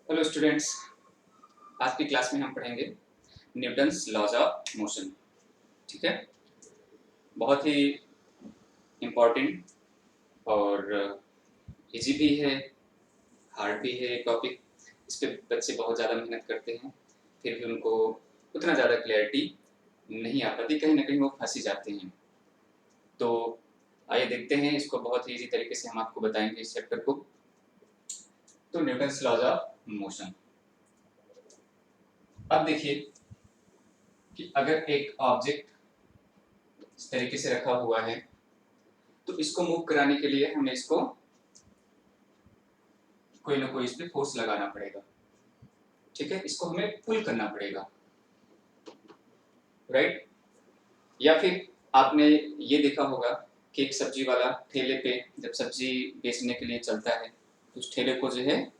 Hello students, आज की class में हम पढ़ेंगे न्यूटन्स लॉज ऑफ मोशन। ठीक है, बहुत ही इम्पोर्टेंट और इजी भी है, हार्ड भी है टॉपिक। इस पे बच्चे बहुत ज़्यादा मेहनत करते हैं, फिर भी उनको उतना ज़्यादा क्लैरिटी नहीं आ पाती, कहीं ना कहीं वो फंसी जाते हैं। तो आइए देखते हैं, इसको बहुत ही इजी तरीके से हम आपको बताएंगे इस चैप्टर को। तो न्यूटन्स लॉज ऑफ मोशन। अब देखिए कि अगर एक ऑब्जेक्ट इस तरीके से रखा हुआ है तो इसको मूव कराने के लिए हमें इसको कोई ना कोई इस पे फोर्स लगाना पड़ेगा। ठीक है, इसको हमें पुल करना पड़ेगा, राइट। या फिर आपने ये देखा होगा कि एक सब्जी वाला ठेले पे जब सब्जी बेचने के लिए चलता है तो उस ठेले को जो है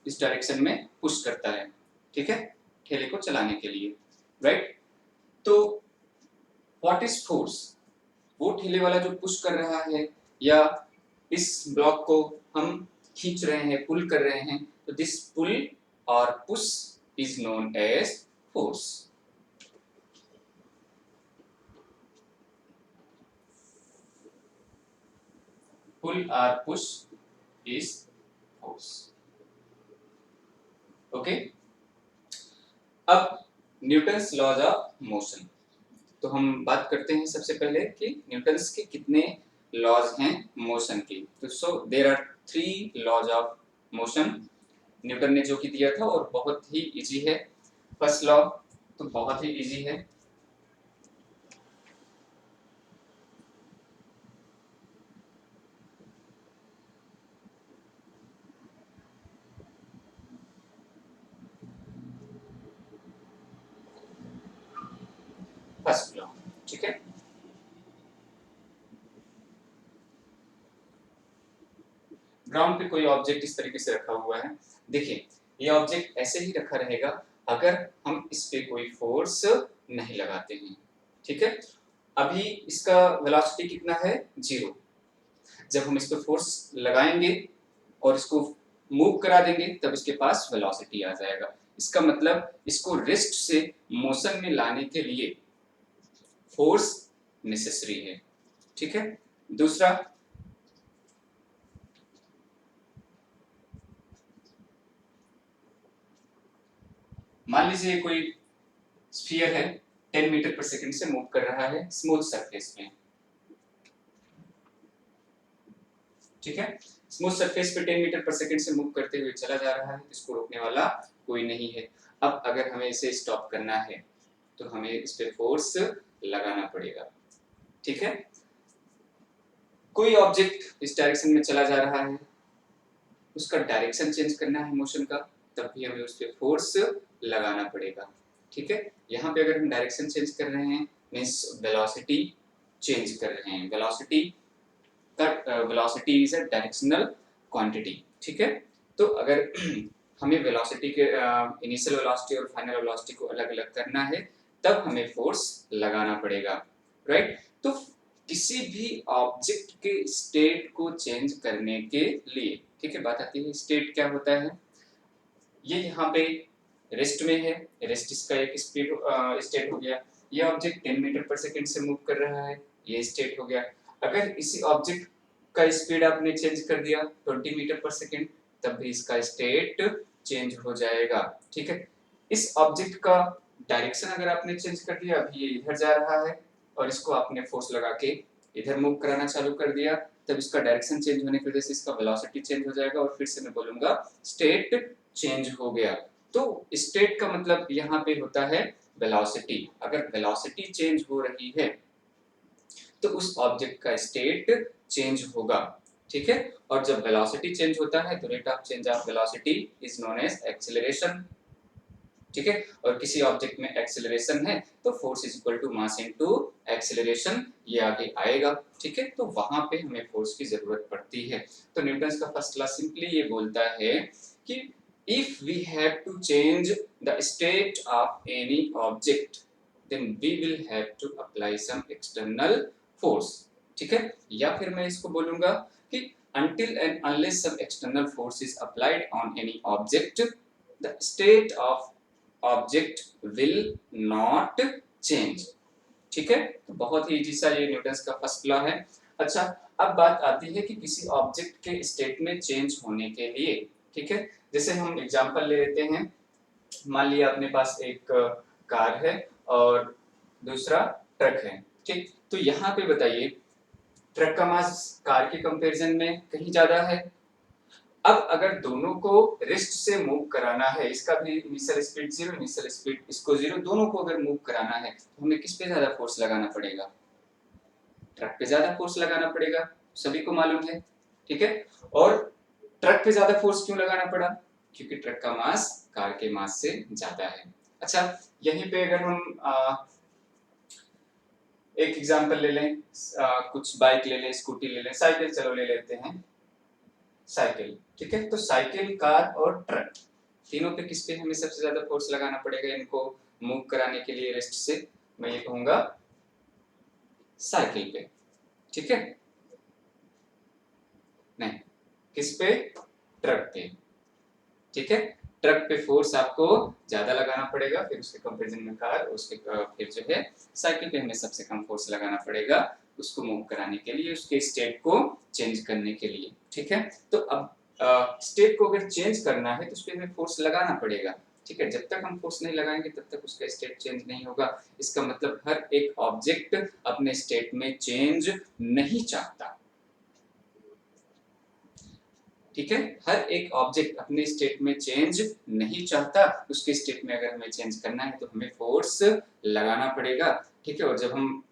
इस डायरेक्शन में पुश करता है। ठीक है, ठेले को चलाने के लिए, राइट। तो व्हाट इज फोर्स? वो ठेले वाला जो पुश कर रहा है या इस ब्लॉक को हम खींच रहे हैं, पुल कर रहे हैं, तो दिस पुल और push is known as force. Pull और पुश इज फोर्स। ओके, अब न्यूटन्स लॉज ऑफ मोशन। तो हम बात करते हैं सबसे पहले कि न्यूटन्स के कितने लॉज हैं मोशन की। तो so there are 3 laws of motion. Newton ने जो कि दिया था और बहुत ही इजी है। फर्स्ट लॉ तो बहुत ही इजी है, फर्स्ट लॉ। ठीक है, ग्राउंड पे कोई ऑब्जेक्ट इस तरीके से रखा हुआ है। देखिए, ये ऑब्जेक्ट ऐसे ही रखा रहेगा अगर हम इस पे कोई फोर्स नहीं लगाते हैं। ठीक है, अभी इसका वेलोसिटी कितना है? 0। जब हम इस पे फोर्स लगाएंगे और इसको मूव करा देंगे तब इसके पास वेलोसिटी आ जाएगा। इसका मतलब इसको रेस्ट से मोशन में लाने के लिए फोर्स नेसेसरी है। ठीक है, दूसरा, मान लीजिए कोई स्फीयर है, 10 मीटर पर सेकंड से मूव कर रहा है स्मूथ सरफेस में। ठीक है, स्मूथ सरफेस पे 10 मीटर पर सेकंड से मूव करते हुए चला जा रहा है, इसको रोकने वाला कोई नहीं है। अब अगर हमें इसे स्टॉप करना है तो हमें इस पे फोर्स लगाना पड़ेगा। ठीक है, कोई ऑब्जेक्ट इस डायरेक्शन में चला जा रहा है, उसका डायरेक्शन चेंज करना है मोशन का, तब भी हमें उस पे फोर्स लगाना पड़ेगा। ठीक है, यहाँ पे अगर हम डायरेक्शन चेंज कर रहे हैं मीन्स वेलोसिटी चेंज कर रहे हैं। वेलोसिटी का velocity is a directional quantity. ठीक है, तो अगर हमें वेलोसिटी के इनिशियल वेलोसिटी और फाइनल वेलोसिटी को अलग अलग करना है तब हमें फोर्स लगाना पड़ेगा, राइट। तो किसी भी ऑब्जेक्ट के स्टेट को चेंज करने के लिए, ठीक है, बात आती है स्टेट क्या होता है। ये यहाँ पे रेस्ट में है, रेस्ट इसका एक स्टेट हो गया। ये ऑब्जेक्ट 10 मीटर पर सेकंड से मूव कर रहा है, ये स्टेट हो गया। अगर इसी ऑब्जेक्ट का स्पीड आपने चेंज कर दिया 20 मीटर पर सेकंड, तब भी इसका स्टेट चेंज हो जाएगा। ठीक है, इस ऑब्जेक्ट का डायरेक्शन अगर आपने चेंज कर दिया, अभी ये इधर जा रहा है और इसको आपने फोर्स लगा के इधर मूव कराना चालू कर दिया, तब इसका डायरेक्शन चेंज होने की वजह से इसका वेलोसिटी चेंज हो जाएगा और फिर से मैं बोलूंगा स्टेट चेंज हो गया। तो स्टेट का मतलब यहाँ पे होता है वेलोसिटी। अगर वेलोसिटी चेंज हो रही है तो उस ऑब्जेक्ट का स्टेट चेंज होगा। ठीक है, और जब वेलोसिटी चेंज होता है तो rate of change of velocity is known as acceleration. ठीक है, और किसी ऑब्जेक्ट में एक्सेलरेशन है तो force is equal to mass into acceleration, ये आगे आएगा। ठीक है, तो वहां पे हमें फोर्स की जरूरत पड़ती है। तो न्यूटन्स का फर्स्ट लॉ सिंपली ये बोलता है कि if we have to change the state of any object then we will have to apply some external force। ठीक है, या फिर मैं इसको बोलूंगा कि until and unless some external force is applied on any object the state of object will not change. ठीक है, तो बहुत ही इजी सा ये न्यूटन्स का फर्स्ट लॉ है। अच्छा, अब बात आती है कि किसी ऑब्जेक्ट के स्टेट में चेंज होने के लिए, ठीक है, जैसे हम एग्जांपल ले लेते हैं। मान लिया अपने पास एक कार है और दूसरा ट्रक है, ठीक, तो यहाँ पे बताइए ट्रक का मास कार के कंपैरिजन में कहीं ज्यादा है। अब अगर दोनों को रेस्ट से मूव कराना है, इसका भी initial speed zero, initial speed इसको जीरो, दोनों को अगर मूव कराना है तो हमें किस पे ज्यादा फोर्स लगाना पड़ेगा? ट्रक पे ज्यादा फोर्स लगाना पड़ेगा, सभी को मालूम है। ठीक है, और ट्रक पे ज्यादा फोर्स क्यों लगाना पड़ा? क्योंकि ट्रक का मास कार के मास से ज्यादा है। अच्छा, यहीं पे अगर हम एक एग्जांपल ले लें, कुछ बाइक ले लें, स्कूटी ले लें, साइकिल चलो ले लेते हैं। साइकिल, ठीक है, तो साइकिल, कार और ट्रक, तीनों पे किस पे हमें सबसे ज्यादा फोर्स लगाना पड़ेगा इनको मूव कराने के लिए रेस्ट से? मैं ये कहूंगा साइकिल पे। ठीक है, नहीं, किस पे? ट्रक पे। ठीक है, ट्रक पे फोर्स आपको ज्यादा लगाना पड़ेगा, फिर उसके कंपैरिजन में कार, उसके फिर जो है साइकिल पे हमें सबसे कम फोर्स लगाना पड़ेगा उसको मूव कराने के लिए, उसके स्टेट को चेंज करने के लिए। ठीक है, तो अब स्टेट को अगर चेंज करना है तो उस पर हमें फोर्स लगाना पड़ेगा। ठीक है, जब तक हम फोर्स नहीं लगाएंगे तब तक उसका स्टेट चेंज नहीं होगा। इसका मतलब हर एक ऑब्जेक्ट अपने स्टेट में चेंज नहीं चाहता। ठीक है, हर एक ऑब्जेक्ट अपने स्टेट में चेंज नहीं चाहता, उसके स्टेट में अगर हमें चेंज करना है तो हमें फोर्स लगाना पड़ेगा। ठीक है, और जब हम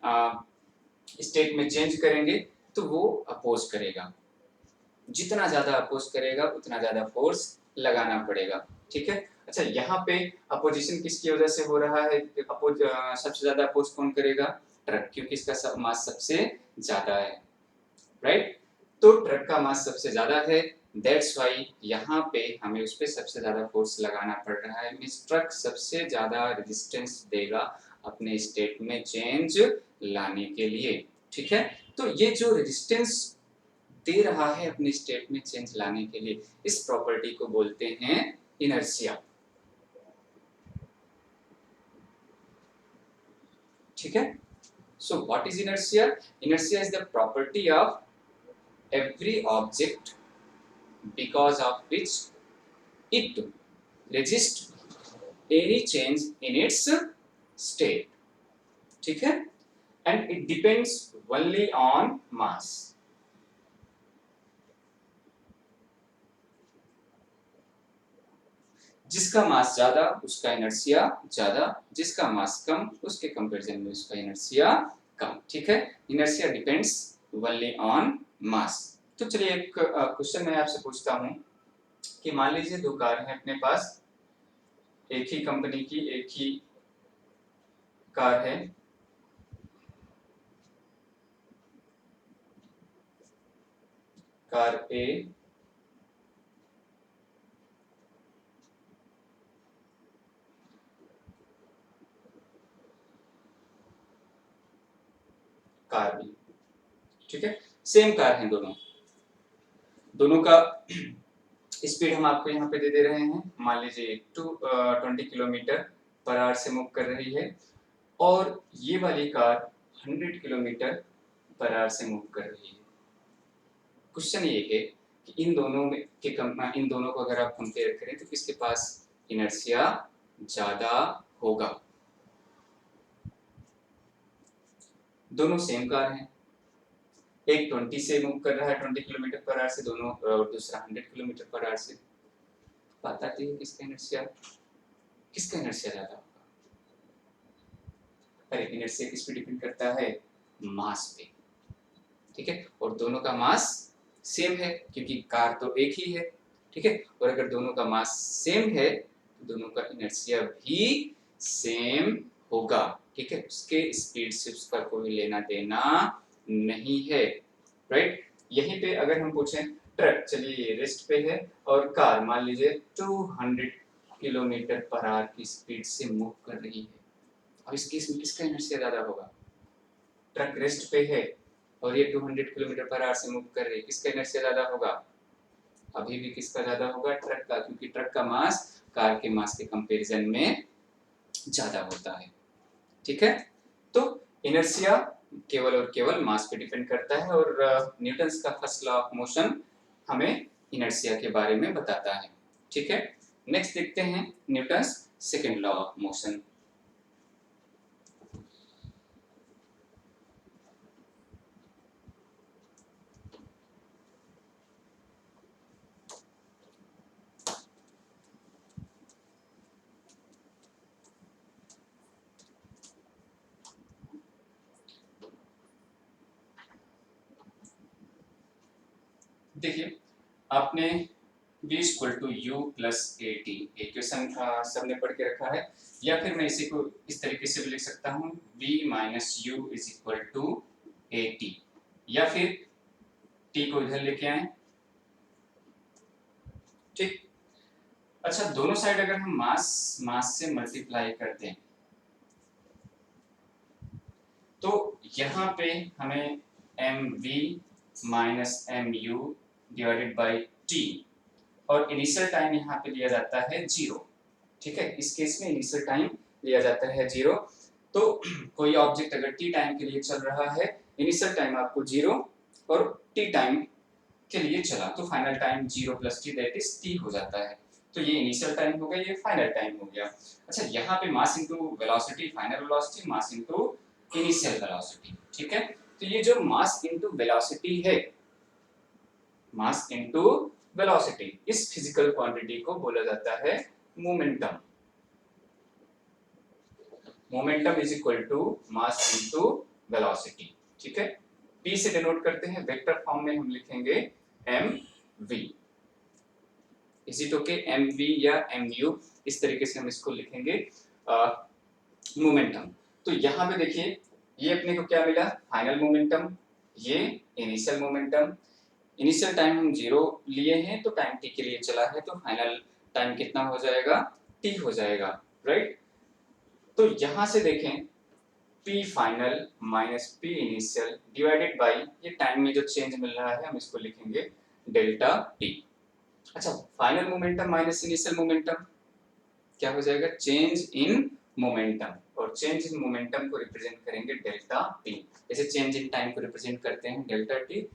स्टेट में चेंज करेंगे तो वो अपोज करेगा, जितना ज्यादा अपोज करेगा उतना ज्यादा फोर्स लगाना पड़ेगा। ठीक है, अच्छा, यहाँ पे अपोजिशन किसकी वजह से हो रहा है? सबसे ज्यादा अपोज कौन करेगा? ट्रक, क्योंकि इसका मास सबसे ज्यादा है, राइट? तो ट्रक का मास सबसे ज्यादा है, दैट्स वाई यहाँ पे हमें उस पर सबसे ज्यादा फोर्स लगाना पड़ रहा है। मींस ट्रक सबसे ज्यादा रेजिस्टेंस देगा अपने स्टेट में चेंज लाने के लिए। ठीक है, तो ये जो रेजिस्टेंस दे रहा है अपने स्टेट में चेंज लाने के लिए, इस प्रॉपर्टी को बोलते हैं इनर्शिया। ठीक है, so what is inertia? Inertia is the property of every object because of which it resists any change in its state. ठीक है, and it depends only on mass. जिसका मास ज्यादा उसका इनर्शिया ज्यादा, जिसका मास कम उसके कंपैरिजन में उसका इनर्शिया कम। ठीक है, इनर्शिया डिपेंड्स ओनली ऑन मास। तो चलिए एक क्वेश्चन मैं आपसे पूछता हूं कि मान लीजिए दो कार हैं अपने पास, एक ही कंपनी की एक ही कार है, कार ए कार बी। ठीक है, सेम कार है दोनों, दोनों का स्पीड हम आपको यहाँ पे दे रहे हैं। मान लीजिए 20 किलोमीटर पर आवर से मूव कर रही है और ये वाली कार 100 किलोमीटर पर आवर से मूव कर रही है। क्वेश्चन ये है कि इन दोनों में इन दोनों को अगर आप कंपेयर करें तो किसके पास इनर्शिया ज्यादा होगा? दोनों सेम कार हैं, एक 20 से मूव कर रहा है 20 किलोमीटर पर आवर से, दोनों दूसरा 100 किलोमीटर पर आवर से। बात आती है किसका इनर्शिया ज्यादा होगा? अरे इनर्शिया किस पे डिपेंड करता है? मास पे। ठीक है, और दोनों का मास सेम है क्योंकि कार तो एक ही है। ठीक है, और अगर दोनों का मास सेम है तो दोनों का इनर्शिया भी सेम होगा। ठीक है, उसके स्पीड से उसका कोई लेना देना नहीं है, राइट? यहीं पे अगर हम पूछें ट्रक, चलिए ये रेस्ट पे है, और कार मान लीजिए 200 किलोमीटर पर आवर की स्पीड से मूव कर रही है, अब इस केस में किसका इनर्शिया ज्यादा होगा? ट्रक रेस्ट पे है और ये 200 किलोमीटर पर आवर से मूव कर रही है, किसका इनर्शिया ज्यादा होगा? अभी भी किसका ज्यादा होगा? ट्रक का, क्योंकि ट्रक का मास कार के मास के कंपैरिजन में ज्यादा होता है। ठीक है, तो इनर्शिया केवल और केवल मास पे डिपेंड करता है और न्यूटन्स का फर्स्ट लॉ ऑफ मोशन हमें इनर्शिया के बारे में बताता है। ठीक है, नेक्स्ट देखते हैं Newton's second law of motion. देखिए, आपने v equal to u plus a t equation सबने पढ़ के रखा है, या फिर मैं इसी को इस तरीके से भी लिख सकता हूँ v minus u is equal to a t, या फिर t को इधर लेके आए। ठीक, अच्छा दोनों साइड अगर हम मास से मल्टीप्लाई करते हैं तो यहाँ पे हमें m v minus m u divided by t, और इनिशियल टाइम यहाँ पे लिया जाता है 0। ठीक है, इस केस में इनिशियल टाइम लिया जाता है 0। तो कोई ऑब्जेक्ट अगर टी टाइम के लिए चल रहा है, इनिशियल टाइम आपको 0 और टी टाइम के लिए चला तो final time 0 plus T that is T हो जाता है। तो ये इनिशियल टाइम हो गया, ये फाइनल टाइम हो गया। अच्छा, यहाँ पे mass into velocity, final velocity, mass into initial velocity. ठीक है, तो ये जो मास इनटू वेलोसिटी है, मास इनटू वेलोसिटी, इस फिजिकल क्वांटिटी को बोला जाता है momentum. Momentum is equal to mass into velocity. ठीक है, p से डिनोट करते हैं, वेक्टर फॉर्म में हम लिखेंगे mv। Is it okay, mv या mu, इस तरीके से हम इसको लिखेंगे मोमेंटम। तो यहाँ पे देखिए, ये अपने को क्या मिला, फाइनल मोमेंटम, ये इनिशियल मोमेंटम। इनिशियल टाइम हम 0 लिए हैं तो टाइम t के लिए चला है, तो फाइनल टाइम कितना हो जाएगा, t हो जाएगा, राइट। तो यहाँ से देखें p final minus p initial divided by ये टाइम में जो चेंज मिल रहा है हम इसको लिखेंगे डेल्टा t। अच्छा, final momentum minus initial momentum क्या हो जाएगा, चेंज इन मोमेंटम, और चेंज इन मोमेंटम को रिप्रेजेंट करेंगे डेल्टा t। जैसे चेंज इन टाइम को रिप्रेजेंट करते हैं डेल्टा t,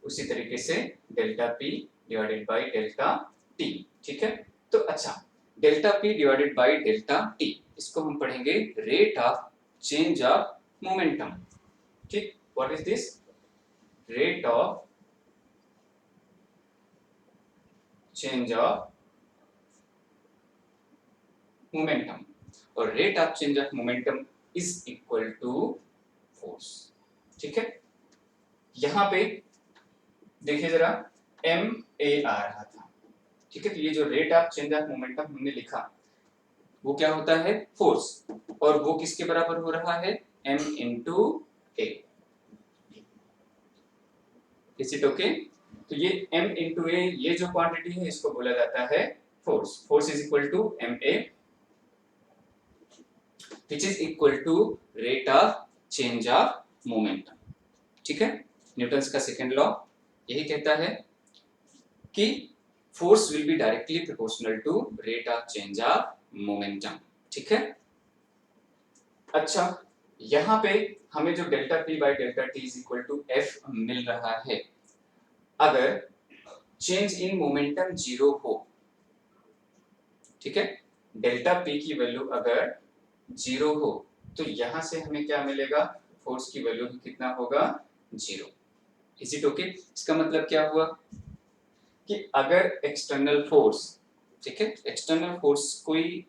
उसी तरीके से delta p divided by delta t। ठीक है, तो अच्छा, delta p divided by delta t, इसको हम पढ़ेंगे rate of change of momentum. ठीक, what is this, rate of change of momentum, और rate of change of momentum is equal to force. ठीक है, यहां पे देखिए जरा एम ए आ रहा था। ठीक है, तो ये जो rate of change of momentum हमने लिखा वो क्या होता है, फोर्स, और वो किसके बराबर हो रहा है, m into A. Is it okay, तो ये m इंटू ए, ये जो क्वांटिटी है इसको बोला जाता है force. Force is equal to m a which is equal to rate of change of momentum. ठीक है, न्यूटन्स का सेकंड लॉ यही कहता है कि force will be directly proportional to rate of change of momentum. ठीक है, अच्छा यहाँ पे हमें जो delta p by delta t is equal to F मिल रहा है, अगर चेंज इन मोमेंटम 0 हो, ठीक है, डेल्टा p की वैल्यू अगर 0 हो तो यहाँ से हमें क्या मिलेगा, फोर्स की वैल्यू कितना होगा, 0। इज इट ओके, इसका मतलब क्या हुआ कि अगर एक्सटर्नल फोर्स, ठीक है, एक्सटर्नल फोर्स कोई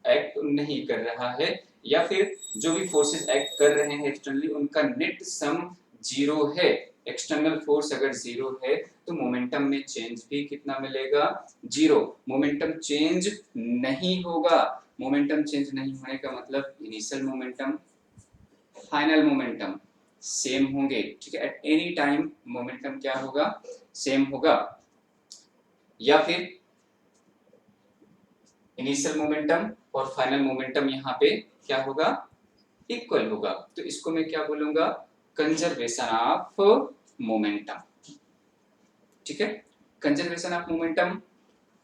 एक्ट नहीं कर रहा है, या फिर जो भी फोर्सेस एक्ट कर रहे हैं एक्सटर्नली उनका नेट सम 0 है, एक्सटर्नल फोर्स अगर 0 है तो मोमेंटम में चेंज भी कितना मिलेगा, 0। मोमेंटम चेंज नहीं होगा, मोमेंटम चेंज नहीं होने का मतलब initial momentum final momentum same होंगे। ठीक है, एट एनी टाइम मोमेंटम क्या होगा, सेम होगा, या फिर इनिशियल मोमेंटम और फाइनल मोमेंटम यहाँ पे क्या होगा, इक्वल होगा। तो इसको मैं क्या बोलूंगा, कंजर्वेशन ऑफ मोमेंटम। ठीक है, कंजर्वेशन ऑफ मोमेंटम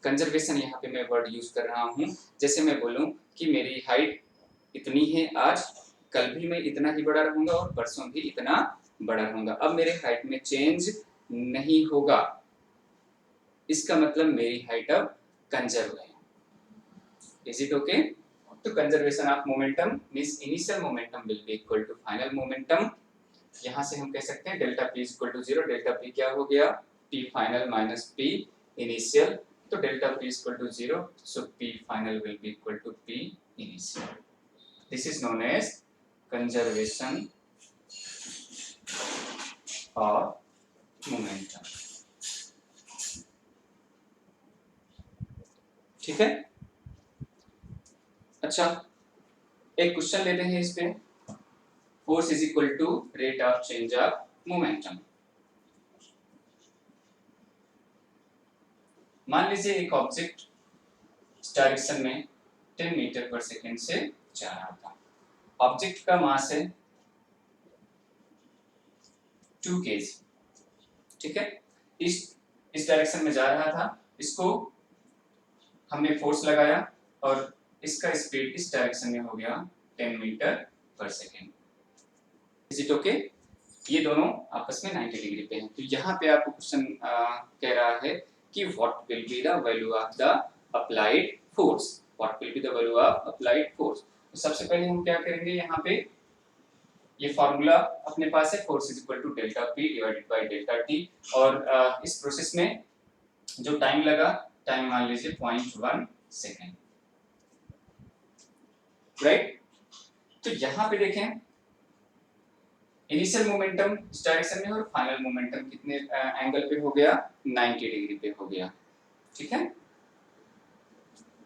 कंजर्वेशन यहाँ पे मैं वर्ड यूज कर रहा हूँ। जैसे मैं बोलूँ कि मेरी हाइट इतनी है आज, कल भी मैं इतना ही बड़ा रहूंगा और परसों भी इतना बड़ा रहूंगा। अब मेरे हाइट में चेंज नहीं होगा, इसका मतलब मेरी हाइट अब कंजर्व है। Is it okay? तो conservation of momentum means initial momentum will be equal to final momentum. यहाँ से हम कह सकते हैं delta p is equal to 0। Delta p क्या हो गया? P final minus p initial. तो delta p is equal to 0, so p final will be equal to p initial. This is known as conservation of momentum. ठीक है? अच्छा, एक question लेते हैं इस पे। Force is equal to rate of change of momentum. मान लीजिए एक ऑब्जेक्ट इस डायरेक्शन में 10 मीटर पर सेकेंड से जा रहा था। ऑब्जेक्ट का मास है 2 kg। ठीक है? इस डायरेक्शन में जा रहा था, इसको हमने फोर्स लगाया और इसका स्पीड इस डायरेक्शन में हो गया 10 metre per second. Is it okay? ये दोनों आपस में 90 डिग्री पे हैं। तो यहाँ पे आपको क्वेश्चन कह रहा है कि what will be the value of the applied force. What will be the value of applied force? तो सबसे पहले हम क्या करेंगे, यहाँ पे ये फार्मूला अपने पास है, force is equal to delta p divided by delta t. और इस प्रोसेस में जो टाइम लगा, टाइम मान लीजिए 0.1 सेकेंड, राइट? तो यहाँ पे देखें, इनिशियल मोमेंटम इस डायरेक्शन में और फाइनल मोमेंटम कितने एंगल पे हो गया? 90 डिग्री पे हो गया। ठीक है?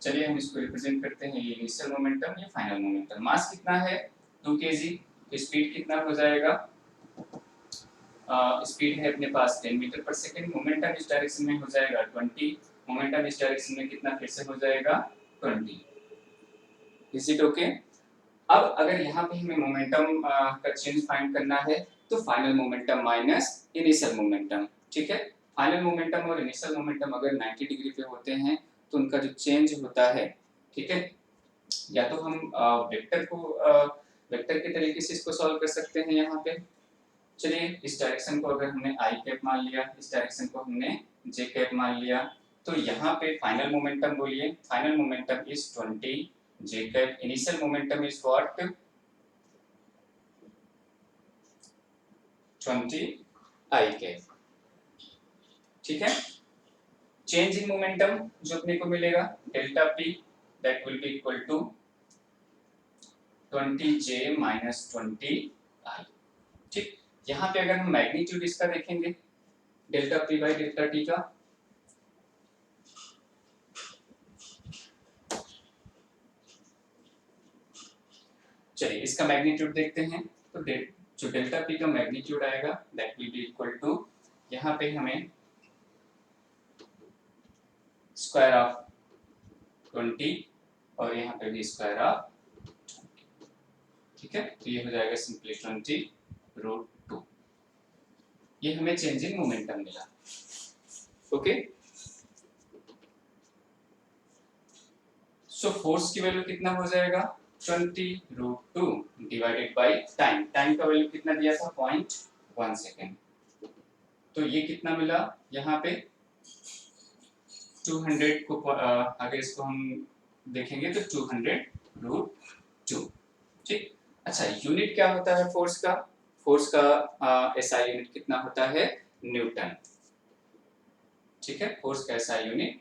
चलिए हम इसको रिप्रेजेंट करते हैं, ये इनिशियल मोमेंटम, ये फाइनल मोमेंटम। मास कितना है? 2 kg। तो स्पीड कितना हो जाएगा? स्पीड है अपने पास 10 मीटर पर सेकेंड। मोमेंटम इस डायरेक्शन में हो जाएगा 20। मोमेंटम इस डायरेक्शन में कितना फिर से हो जाएगा? 20। Is it okay? अब अगर यहाँ पे हमें मोमेंटम का चेंज फाइंड करना है तो final momentum minus initial momentum. ठीक है? फाइनल मोमेंटम और इनिशियल मोमेंटम अगर 90 डिग्री पे होते हैं तो उनका जो चेंज होता है, ठीक है, या तो हम वेक्टर के तरीके से इसको सॉल्व कर सकते हैं। यहाँ पे चलिए, इस डायरेक्शन को अगर हमने आई कैप मान लिया, इस डायरेक्शन को हमने जे कैप मान लिया, तो यहाँ पे फाइनल मोमेंटम बोलिए, final momentum is 20 j cap. Initial momentum is what? 20 i cap. ठीक है? चेंज इन मोमेंटम जो अपने को मिलेगा delta p, that will be equal to 20 j minus 20 i. ठीक? यहाँ पे अगर हम मैग्नीट्यूड इसका देखेंगे delta p by delta t का, चलिए इसका मैग्नीट्यूड देखते हैं। तो जो डेल्टा पी का मैग्नीट्यूड आएगा that will be equal to, यहाँ पे हमें स्क्वायर ऑफ 20 और यहाँ पे भी स्क्वायर ऑफ, ठीक है, तो ये हो जाएगा सिंपली 20√2। ये हमें चेंज इन मोमेंटम मिला। ओके? सो फोर्स की वैल्यू कितना हो जाएगा? 20√2 डिवाइडेड बाय टाइम। टाइम का वैल्यू कितना दिया था? 0.1 सेकेंड। तो ये कितना मिला? यहाँ पे 200 को अगर इसको हम देखेंगे तो 200√2। ठीक? अच्छा, यूनिट क्या होता है फोर्स का? फोर्स का एसआई यूनिट कितना होता है? न्यूटन। ठीक है? फोर्स का एसआई यूनिट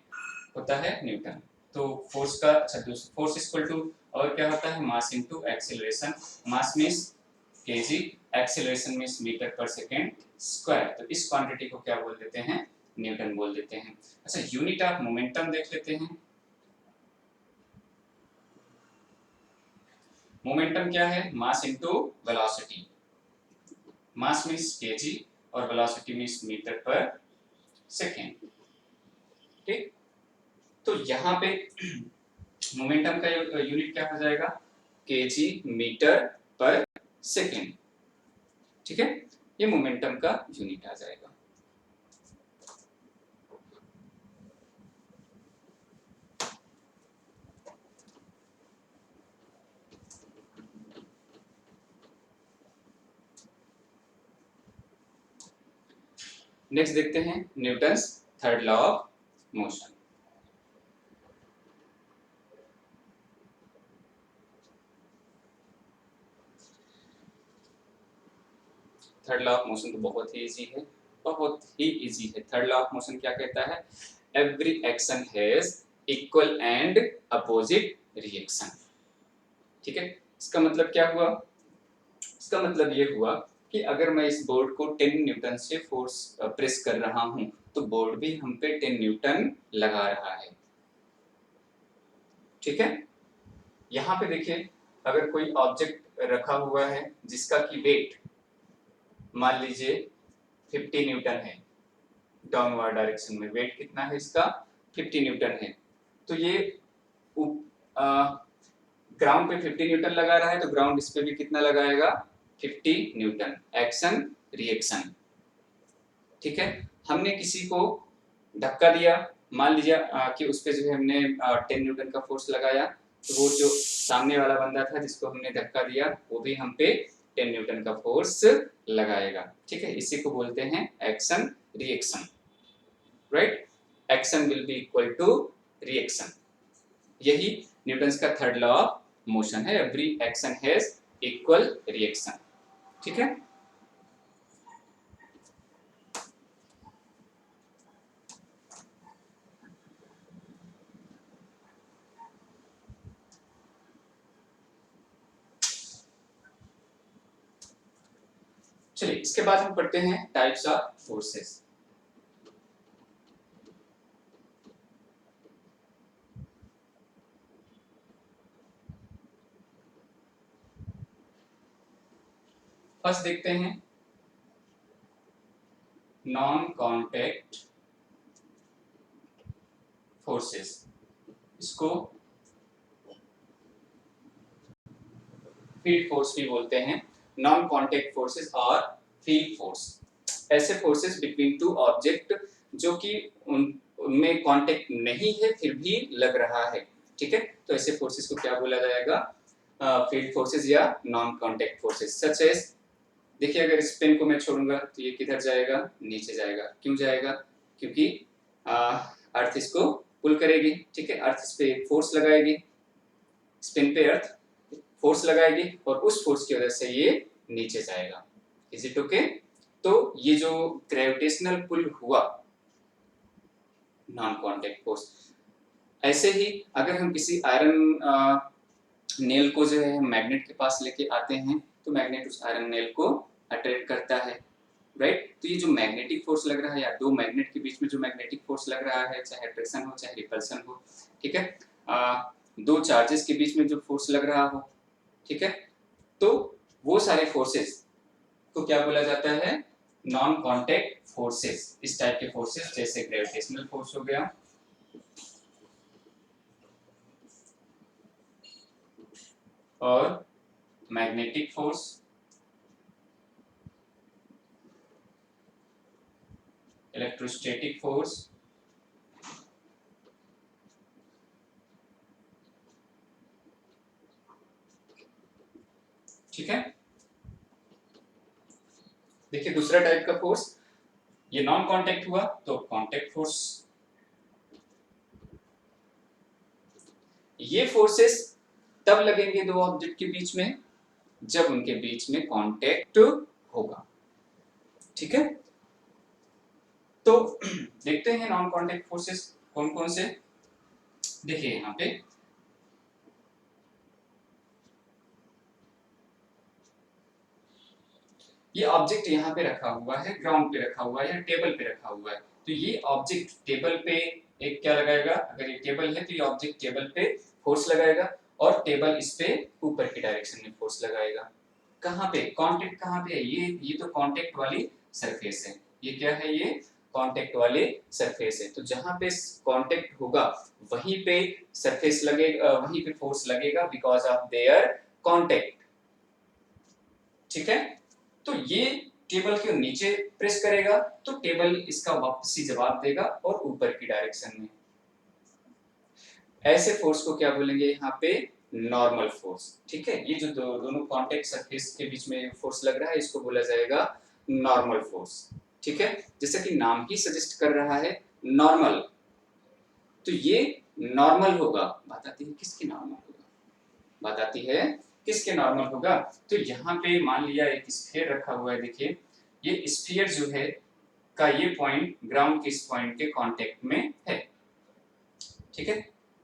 होता है न्यूटन। तो फोर्स का, अच्छा, फोर्स इक्वल टू और क्या होता है? Mass into acceleration. Mass means KG, acceleration means metre per second square. तो इस क्वांटिटी को क्या बोल देते हैं? न्यूटन बोल देते हैं। अच्छा, यूनिट ऑफ मोमेंटम देख लेते हैं। मोमेंटम क्या है? Mass into velocity. Mass means KG और velocity means metre per second. ठीक? तो यहाँ पे मोमेंटम का यूनिट क्या हो जाएगा? KG metre per second. ठीक है? ये मोमेंटम का यूनिट आ जाएगा। नेक्स्ट देखते हैं Newton's third law of motion. Third law of motion तो बहुत ही इजी है, बहुत ही इजी है। थर्ड लॉ ऑफ मोशन क्या कहता है? Every action has equal and opposite reaction. ठीक है, इसका मतलब क्या हुआ? इसका मतलब ये हुआ कि अगर मैं इस बोर्ड को 10 न्यूटन से फोर्स प्रेस कर रहा हूं तो बोर्ड भी हम पे 10 न्यूटन लगा रहा है। ठीक है, यहाँ पे देखिए, अगर कोई ऑब्जेक्ट रखा हुआ है जिसका की वेट मान लीजिए 50 न्यूटन है, डाउनवर्ड डायरेक्शन में वेट कितना है इसका? 50 न्यूटन है। तो ये ग्राउंड पे 50 न्यूटन लगा रहा है तो ग्राउंड इस पे भी कितना लगाएगा? 50 न्यूटन। Action reaction. ठीक है, हमने किसी को धक्का दिया, मान लीजिए कि उस पे जो है हमने 10 न्यूटन का फोर्स लगाया, तो वो जो सामने वाला बंदा था जिसको हमने धक्का दिया वो भी हम पे 10 न्यूटन का फोर्स लगाएगा। ठीक है, इसी को बोलते हैं action reaction, right? Action will be equal to reaction. यही न्यूटन्स का थर्ड लॉ ऑफ मोशन है, every action has equal reaction. ठीक है, चलिए इसके बाद हम पढ़ते हैं टाइप्स ऑफ फोर्सेस। फर्स्ट देखते हैं नॉन कॉन्टैक्ट फोर्सेस। इसको फील्ड फोर्स भी बोलते हैं। नॉन कॉन्टैक्ट फोर्सेस और फील्ड फोर्स ऐसे फोर्सेस बिटवीन टू ऑब्जेक्ट जो कि उनमें कांटेक्ट नहीं है फिर भी लग रहा है। ठीक है, तो ऐसे फोर्सेस को क्या बोला जाएगा? फील्ड फोर्सेस या non contact forces. Such as, देखिए अगर इस पेन को मैं छोड़ूंगा तो ये किधर जाएगा? नीचे जाएगा। क्यों जाएगा? क्योंकि अर्थ इसको पुल करेगी। ठीक है, अर्थ इस पे एक फोर्स लगाएगी, इस पेन पे अर्थ फोर्स लगाएगी और उस फोर्स की वजह से ये नीचे जाएगा। Is it okay? तो ये जो ग्रेविटेशनल पुल हुआ नॉन कांटेक्ट फोर्स। ऐसे ही अगर हम किसी आयरन नेल को जो है मैग्नेट के पास लेके आते हैं तो मैग्नेट उस आयरन नेल को अट्रैक्ट करता है, राइट? तो ये जो मैग्नेटिक फोर्स लग रहा है या दो मैग्नेट के बीच में जो मैग्नेटिक फोर्स लग रहा है, चाहे अट्रैक्शन हो चाहे रिपल्सन हो, ठीक है, दो चार्जेस के बीच में जो फोर्स लग रहा हो, ठीक है, तो वो सारे फोर्सेस को क्या बोला जाता है? Non contact forces. इस टाइप के फोर्सेस जैसे ग्रेविटेशनल फोर्स हो गया और मैग्नेटिक फोर्स, इलेक्ट्रोस्टैटिक फोर्स, ठीक है। देखिए दूसरा टाइप का फोर्स, ये नॉन कांटेक्ट हुआ तो कांटेक्ट फोर्स। ये फोर्सेस तब लगेंगे दो ऑब्जेक्ट के बीच में जब उनके बीच में कांटेक्ट होगा। ठीक है, तो देखते हैं नॉन कांटेक्ट फोर्सेस कौन कौन से। देखिए यहाँ पे ये ऑब्जेक्ट यहाँ पे रखा हुआ है, ग्राउंड पे रखा हुआ है या टेबल पे रखा हुआ है, तो ये ऑब्जेक्ट टेबल पे एक क्या लगाएगा? अगर ये टेबल है तो ये ऑब्जेक्ट टेबल पे फोर्स लगाएगा और टेबल इस पे ऊपर की डायरेक्शन में फोर्स लगाएगा। कहाँ पे कांटेक्ट? कहाँ पे है ये तो कांटेक्ट वाली सरफेस है। ये क्या है? ये कांटेक्ट वाले सरफेस है। तो जहां पे कांटेक्ट होगा वहीं पे सरफेस लगेगा, वहीं पे फोर्स लगेगा बिकॉज ऑफ देयर कांटेक्ट। ठीक है, तो ये टेबल के नीचे प्रेस करेगा तो टेबल इसका वापसी जवाब देगा और ऊपर की डायरेक्शन में। ऐसे फोर्स को क्या बोलेंगे यहाँ पे? Normal force. ठीक है, ये जो दोनों कांटेक्ट सरफेस के बीच में फोर्स लग रहा है इसको बोला जाएगा नॉर्मल फोर्स। ठीक है, जैसा कि नाम ही सजेस्ट कर रहा है नॉर्मल, तो ये नॉर्मल होगा। बात आती है किसके नॉर्मल होगा, बात आती है किसके नॉर्मल होगा। तो यहाँ पे मान लिया एक स्फीयर रखा हुआ है, देखिए ये स्फीयर जो है का ये पॉइंट ग्राउंड के इस पॉइंट के कांटेक्ट में है, ठीक है।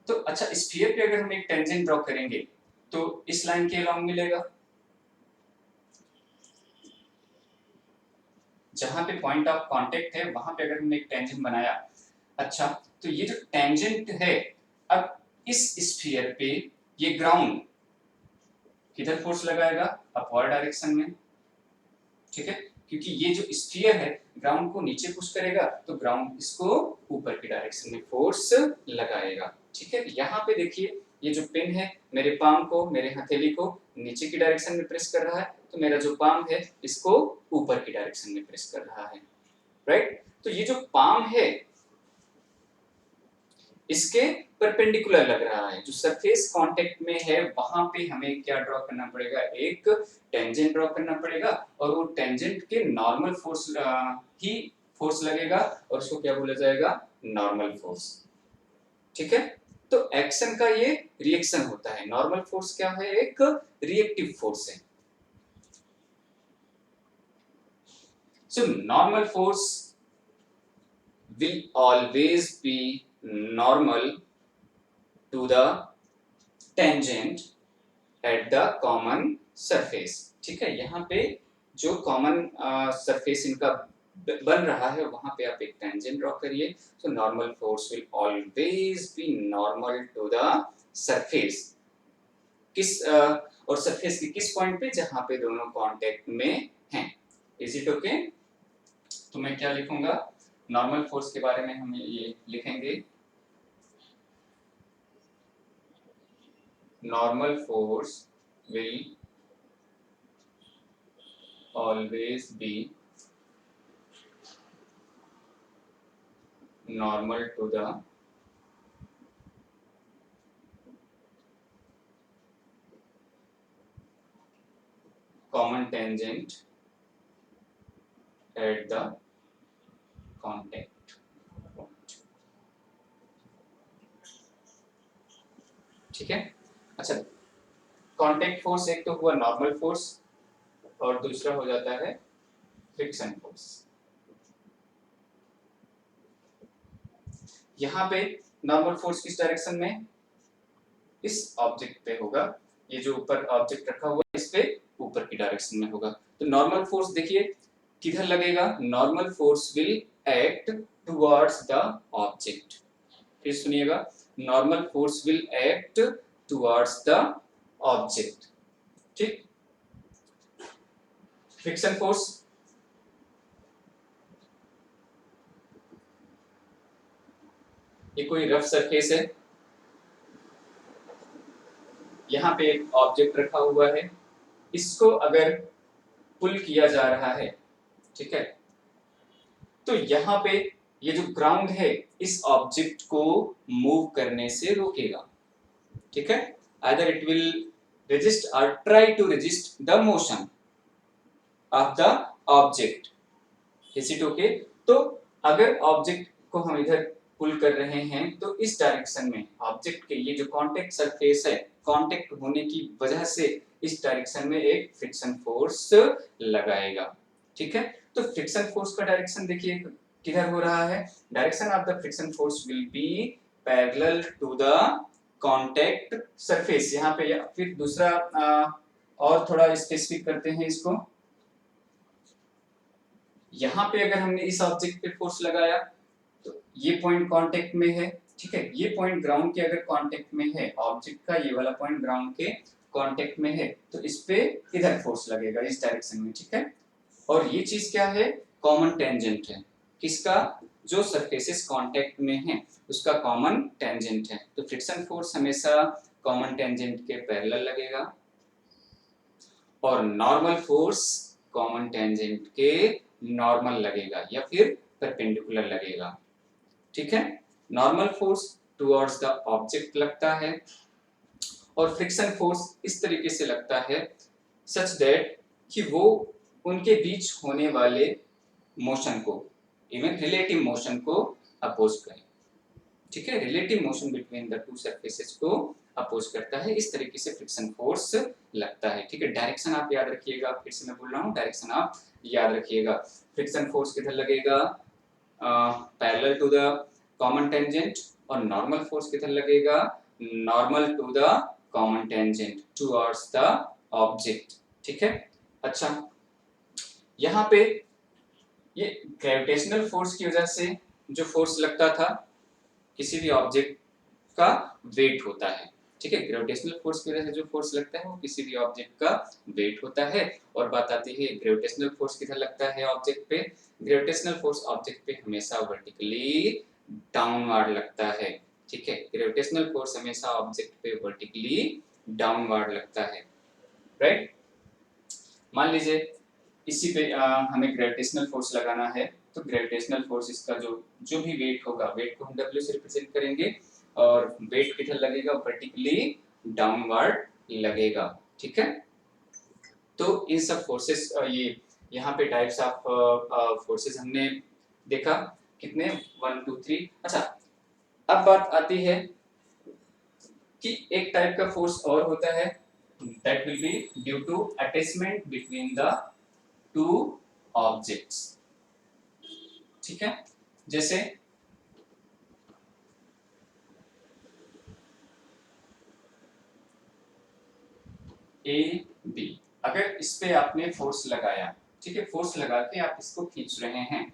तो अच्छा, स्फीयर पे अगर हम एक टेंजेंट ड्रॉ करेंगे तो इस लाइन के अलोंग मिलेगा, जहां पे पॉइंट ऑफ कांटेक्ट है वहां पे अगर हमने एक टेंजेंट बनाया। अच्छा, तो ये जो टेंजेंट है, अब इस स्फीयर पे ये ग्राउंड किधर फोर्स लगाएगा, अपवर्ड डायरेक्शन में, ठीक है, क्योंकि ये जो स्फीयर है ग्राउंड को नीचे पुश करेगा तो ग्राउंड इसको ऊपर की डायरेक्शन में फोर्स लगाएगा, ठीक है। यहाँ पे देखिए ये जो पेन है मेरे पाम को, मेरे हथेली को नीचे की डायरेक्शन में प्रेस कर रहा है, तो मेरा जो पाम है इसको ऊपर की डायरेक्शन में प्रेस कर रहा है, राइट। तो ये जो पाम है इसके परपेंडिकुलर लग रहा है, जो सरफेस कांटेक्ट में है वहां पे हमें क्या ड्रॉ करना पड़ेगा, एक टेंजेंट ड्रॉ करना पड़ेगा, और वो टेंजेंट के नॉर्मल फोर्स ही फोर्स लगेगा और उसको क्या बोला जाएगा, नॉर्मल फोर्स, ठीक है। तो एक्शन का ये रिएक्शन होता है, नॉर्मल फोर्स क्या है, एक रिएक्टिव फोर्स है। So normal force will always be normal to the tangent at the common surface, ठीक है। यहाँ पे जो कॉमन सरफेस इनका बन रहा है वहां पे आप एक टेंजेंट ड्रॉ करिए, तो normal force will always be normal to the surface, किस और सरफेस के किस पॉइंट पे, जहां पे दोनों कांटेक्ट में हैं। Is it okay? तो मैं क्या लिखूंगा, नॉर्मल फोर्स के बारे में हम ये लिखेंगे, normal force will always be normal to the common tangent at the contact point, ठीक है। अच्छा, कांटेक्ट फोर्स एक तो हुआ नॉर्मल फोर्स और दूसरा हो जाता है फ्रिक्शन फोर्स। यहाँ पे नॉर्मल फोर्स किस डायरेक्शन में, इस ऑब्जेक्ट पे होगा, ये जो ऊपर ऑब्जेक्ट रखा हुआ है इस पे ऊपर की डायरेक्शन में होगा। तो नॉर्मल फोर्स देखिए किधर लगेगा, normal force will act towards the object, फिर सुनिएगा, normal force will act towards the object, ठीक। फ्रिक्शन फोर्स, ये कोई रफ सरफेस है, यहाँ पे एक ऑब्जेक्ट रखा हुआ है, इसको अगर पुल किया जा रहा है, ठीक है, तो यहाँ पे ये जो ग्राउंड है इस ऑब्जेक्ट को मूव करने से रोकेगा, ठीक है। आइदर इट विल रेजिस्ट और try to resist the motion of the object, is it okay. तो अगर ऑब्जेक्ट को हम इधर पुल कर रहे हैं तो इस डायरेक्शन में ऑब्जेक्ट के ये जो कांटेक्ट सरफेस है, कांटेक्ट होने की वजह से इस डायरेक्शन में एक फ्रिक्शन फोर्स लगाएगा, ठीक है। तो फ्रिक्शन फोर्स का डायरेक्शन देखिए किधर हो रहा है, direction of the friction force will be parallel to the contact surface. यहाँ पे या फिर दूसरा और थोड़ा स्पेसिफिक करते हैं इसको, यहाँ पे अगर हमने इस ऑब्जेक्ट पे फोर्स लगाया तो ये पॉइंट कांटेक्ट में है, ठीक है, ये पॉइंट ग्राउंड के अगर कांटेक्ट में है, ऑब्जेक्ट का ये वाला पॉइंट ग्राउंड के कांटेक्ट में है, तो इस पे इधर फोर्स लगेगा इस डायरेक्शन में, ठीक है। और ये चीज क्या है, कॉमन टेंजेंट है, किसका, जो सरफेसेस कांटेक्ट में है उसका कॉमन टेंजेंट है। तो फ्रिक्शन फोर्स हमेशा कॉमन टेंजेंट के पैरेलल लगेगा और नॉर्मल फोर्स कॉमन टेंजेंट के नॉर्मल लगेगा या फिर परपेंडिकुलर लगेगा, ठीक है। Normal force towards the object लगता है और फ्रिक्शन फोर्स इस तरीके से लगता है सच दैट कि वो उनके बीच होने वाले मोशन को, इवन रिलेटिव मोशन को अपोज करें। ठीक है, relative motion between the to surfaces को अपोज करता है, इस तरीके से फ्रिक्शन फोर्स लगता है। ठीक है, डायरेक्शन आप याद रखिएगा, फिर से मैं बोल रहा हूँ, डायरेक्शन आप याद रखिएगा। फ्रिक्शन फोर्स किधर लगेगा, parallel to the common tangent, और नॉर्मल फोर्स किधर लगेगा, normal to the common tangent towards the object. ठीक है, अच्छा यहाँ पे ये ग्रेविटेशनल फोर्स की वजह से जो फोर्स लगता था, किसी भी ऑब्जेक्ट का वेट होता है। ठीक है, ग्रेविटेशनल फोर्स की वजह से जो फोर्स लगता है वो किसी भी ऑब्जेक्ट का वेट होता है। और बात आती है ग्रेविटेशनल फोर्स किधर लगता है ऑब्जेक्ट पे, ग्रेविटेशनल फोर्स ऑब्जेक्ट पे हमेशा वर्टिकली डाउनवर्ड लगता है। ठीक है, ग्रेविटेशनल फोर्स हमेशा ऑब्जेक्ट पे वर्टिकली डाउनवर्ड लगता है, राइट। मान लीजिए इसी पे हमें ग्रेविटेशनल फोर्स लगाना है, तो ग्रेविटेशनल फोर्स इसका जो भी वेट होगा, वेट को हम W से रिप्रेजेंट करेंगे, और वेट किधर लगेगा, वर्टिकली डाउनवर्ड लगेगा। ठीक है, तो इन सब फोर्सेस, ये यहाँ पे टाइप्स ऑफ फोर्सेस हमने देखा, कितने 1 2 3। अच्छा, अब बात आती है कि एक टाइप का फोर्स और होता है, that will be due to attachment between the two objects. ठीक है, जैसे ए बी, अगर इस पे आपने फोर्स लगाया, ठीक है, फोर्स लगा के आप इसको खींच रहे हैं,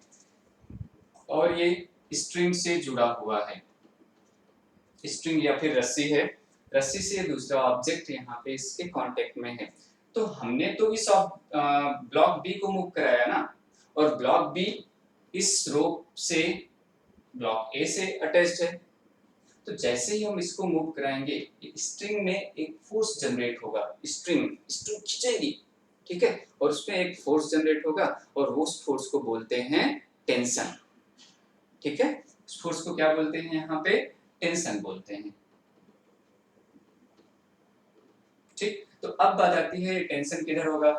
और ये स्ट्रिंग से जुड़ा हुआ है, स्ट्रिंग या फिर रस्सी है, रस्सी से दूसरा ऑब्जेक्ट यहाँ पे इसके कांटेक्ट में है, तो हमने तो इस ब्लॉक बी को मूव कराया ना, और ब्लॉक बी इस रोप से ब्लॉक ए से अटैच्ड है, तो जैसे ही हम इसको मूव कराएंगे, स्ट्रिंग में एक फोर्स जनरेट होगा, स्ट्रिंग स्ट्रिंग खींचेगी, ठीक है, और उसमें एक फोर्स जनरेट होगा, और उस फोर्स को बोलते हैं टेंशन। ठीक है, उस फोर्स को क्या बोलते हैं, यहाँ पे टेंशन बोलते हैं। ठीक, तो अब बात आती है टेंशन किधर होगा,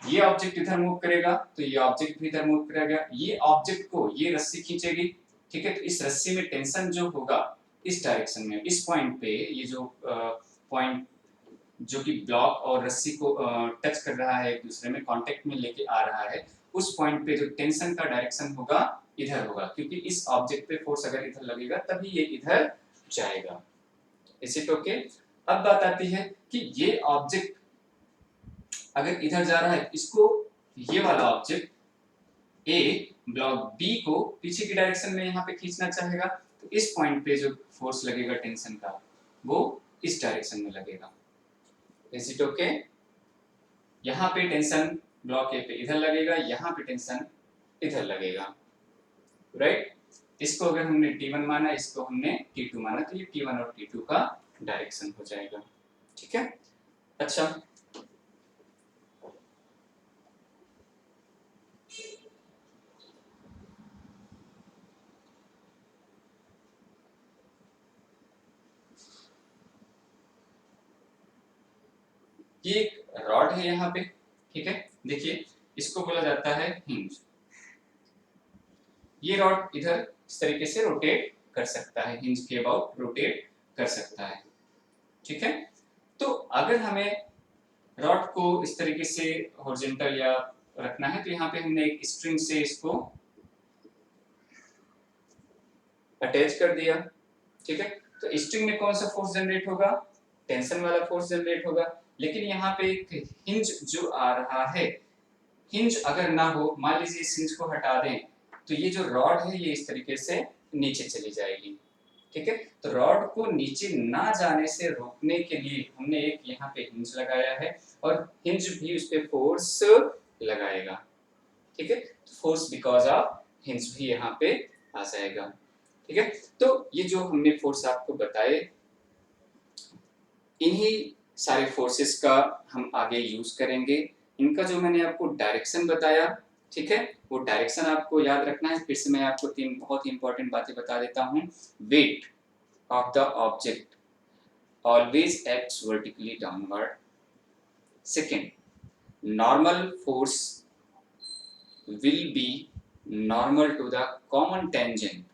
ये ऑब्जेक्ट इधर मूव करेगा तो ये ऑब्जेक्ट भी इधर मूव करेगा, ये ऑब्जेक्ट को ये रस्सी खींचेगी। ठीक है, तो इस रस्सी में टेंशन जो होगा इस डायरेक्शन में, इस पॉइंट पे, ये जो पॉइंट जो कि ब्लॉक और रस्सी को टच कर रहा है, एक दूसरे में कांटेक्ट में लेके आ रहा है, उस पॉइंट पे जो टेंशन का डायरेक्शन होगा इधर होगा, क्योंकि इस ऑब्जेक्ट पे फोर्स अगर इधर लगेगा तभी ये इधर जाएगा। Is it okay? अब बात आती है कि ये ऑब्जेक्ट अगर इधर जा रहा है, इसको ये वाला ऑब्जेक्ट ए ब्लॉक बी को पीछे की डायरेक्शन में यहाँ पे खींचना चाहेगा, तो इस पॉइंट पे जो फोर्स लगेगा टेंशन का, वो इस डायरेक्शन में लगेगा। Is it okay? यहाँ पे टेंशन ब्लॉक ए पे इधर लगेगा, यहाँ पे टेंशन इधर लगेगा, राइट। इसको अगर हमने T1 माना, इसको हमने T2 माना, तो ये T1 और T2 का डायरेक्शन हो जाएगा। ठीक है, अच्छा ये एक रॉड है यहाँ पे, ठीक है, देखिए इसको बोला जाता है हिंज। ये रॉड इधर इस तरीके से रोटेट कर सकता है, हिंज के अबाउट रोटेट कर सकता है। ठीक है, तो अगर हमें रॉड को इस तरीके से हॉरिजॉन्टल या रखना है, तो यहाँ पे हमने एक स्ट्रिंग से इसको अटैच कर दिया। ठीक है, तो स्ट्रिंग में कौन सा फोर्स जनरेट होगा, टेंशन वाला फोर्स जनरेट होगा। लेकिन यहाँ पे एक हिंज जो आ रहा है, हिंज अगर ना हो, मान लीजिए इस हिंज को हटा दें, तो ये जो रॉड है ये इस तरीके से नीचे चली जाएगी। ठीक है, तो रॉड को नीचे ना जाने से रोकने के लिए हमने एक यहाँ पे हिंज लगाया है, और हिंज भी उस पे फोर्स लगाएगा। ठीक है, फोर्स बिकॉज ऑफ हिंज भी यहाँ पे आ जाएगा। ठीक है, तो ये जो हमने फोर्स आपको बताए, इन्हीं सारे फोर्सेस का हम आगे यूज करेंगे। इनका जो मैंने आपको डायरेक्शन बताया, ठीक है, वो डायरेक्शन आपको याद रखना है। फिर से मैं आपको 3 बहुत ही इंपॉर्टेंट बातें बता देता हूँ। Weight of the object always acts vertically downward. Second, normal force will be normal to the common tangent.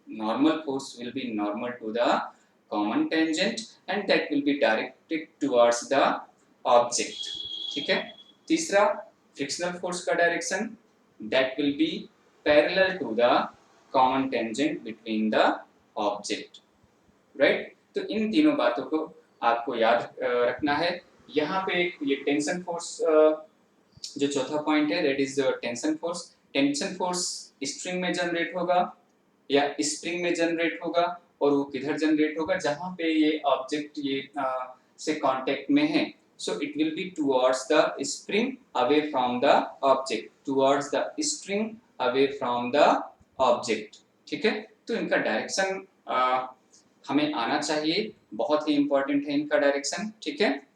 Normal force will be normal to the common tangent and that will be directed towards the object. ठीक है. तीसरा frictional force का direction, that will be parallel to the common tangent between the object. Right. तो इन तीनों बातों को आपको याद रखना है. यहाँ पे ये टेंशन फोर्स जो चौथा पॉइंट है that is tension force. Tension force string में जनरेट होगा या स्प्रिंग में जनरेट होगा और वो किधर जनरेट होगा जहां पे ये ऑब्जेक्ट ये से कांटेक्ट में है. So it will be towards the spring away from the object, towards the spring away from the object. ठीक है. तो इनका डायरेक्शन हमें आना चाहिए, बहुत ही इंपॉर्टेंट है इनका डायरेक्शन. ठीक है.